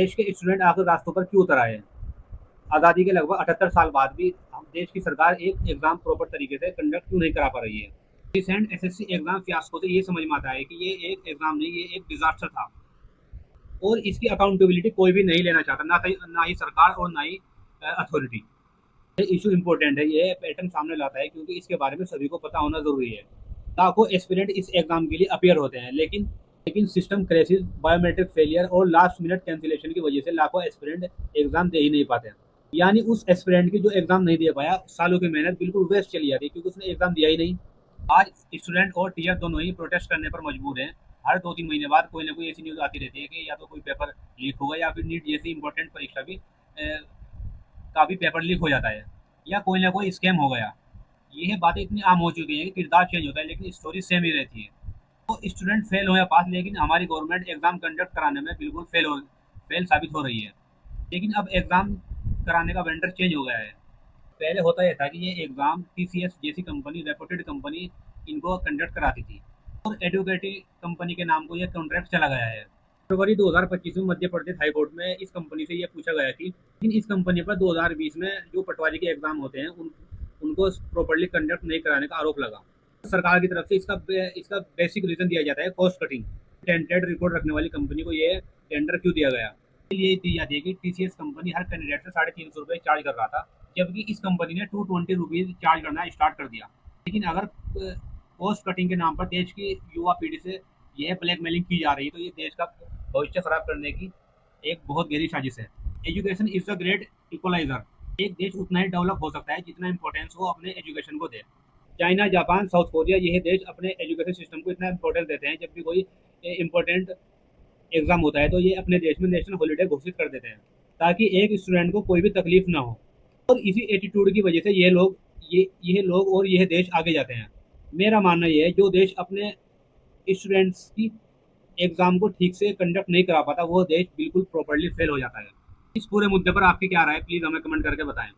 देश के स्टूडेंट आखिर रास्तों पर क्यों उतर आए हैं? आज़ादी के लगभग 78 साल बाद भी हम देश की सरकार एक एग्ज़ाम प्रॉपर तरीके से कंडक्ट क्यों नहीं करा पा रही है? रिसेंट एसएससी एग्ज़ाम फियास्को से ये समझ में आता है कि ये एक एग्ज़ाम नहीं, ये एक डिज़ास्टर था और इसकी अकाउंटेबिलिटी कोई भी नहीं लेना चाहता, ना ही सरकार और ना ही अथॉरिटी। ये इशू इम्पोर्टेंट है, ये पैटर्न सामने लाता है क्योंकि इसके बारे में सभी को पता होना ज़रूरी है। लाखों एस्पिरेंट इस एग्ज़ाम के लिए अपीयर होते हैं, लेकिन सिस्टम क्रैशेज़, बायोमेट्रिक फेलियर और लास्ट मिनट कैंसिलेशन की वजह से लाखों एस्पिरेंट एग्ज़ाम दे ही नहीं पाते हैं। यानी उस एस्पिरेंट की जो एग्ज़ाम नहीं दे पाया, सालों की मेहनत बिल्कुल वेस्ट चली जाती है क्योंकि उसने एग्ज़ाम दिया ही नहीं। आज स्टूडेंट और टीचर दोनों ही प्रोटेस्ट करने पर मजबूर हैं। हर 2-3 महीने बाद कोई ना कोई ऐसी न्यूज़ आती रहती है कि या तो कोई पेपर लीक होगा या फिर नीट जैसी इंपॉर्टेंट परीक्षा का भी पेपर लीक हो जाता है या कोई ना कोई स्कैम हो गया। ये बातें इतनी आम हो चुकी हैं कि किरदार चेंज होता है लेकिन स्टोरी सेम ही रहती है। तो स्टूडेंट फेल हो या पास, लेकिन हमारी गवर्नमेंट एग्ज़ाम कंडक्ट कराने में बिल्कुल फेल साबित हो रही है। लेकिन अब एग्ज़ाम कराने का वेंडर चेंज हो गया है। पहले होता ये था कि ये एग्ज़ाम टीसीएस जैसी कंपनी, रेपुटेड कंपनी इनको कंडक्ट कराती थी और एडुकेटिव कंपनी के नाम को ये कॉन्ट्रैक्ट चला गया है। फरवरी 2025 में मध्य प्रदेश हाई कोर्ट में इस कंपनी से ये पूछा गया कि लेकिन इस कंपनी पर 2020 में जो पटवारी के एग्ज़ाम होते हैं उनको प्रॉपर्ली कंडक्ट नहीं कराने का आरोप लगा। सरकार की तरफ से इसका बेसिक रीज़न दिया जाता है कॉस्ट कटिंग। टेंटेड रिकॉर्ड रखने वाली कंपनी को ये टेंडर क्यों दिया गया? ये दी जाती है कि टीसीएस कंपनी हर कैंडिडेट से ₹350 चार्ज कर रहा था, जबकि इस कंपनी ने ₹220 चार्ज करना स्टार्ट कर दिया। लेकिन अगर कॉस्ट कटिंग के नाम पर देश की युवा पीढ़ी से यह ब्लैकमेलिंग की जा रही है तो ये देश का भविष्य खराब करने की एक बहुत गहरी साजिश है। Education is the great equaliser. एक देश उतना ही डेवलप हो सकता है जितना इंपॉर्टेंस वो अपने एजुकेशन को दे। चाइना, जापान, साउथ कोरिया, यह देश अपने एजुकेशन सिस्टम को इतना इंपॉर्टेंस देते हैं, जब भी कोई इंपॉर्टेंट एग्जाम होता है तो ये अपने देश में नेशनल हॉलीडे घोषित कर देते हैं ताकि एक स्टूडेंट को कोई भी तकलीफ ना हो। और इसी एटीट्यूड की वजह से ये लोग और यह देश आगे जाते हैं। मेरा मानना यह है, जो देश अपने स्टूडेंट्स की एग्जाम को ठीक से कंडक्ट नहीं करा पाता वो देश बिल्कुल प्रॉपर्ली फेल हो जाता है। इस पूरे मुद्दे पर आपकी क्या राय है, प्लीज हमें कमेंट करके बताएं।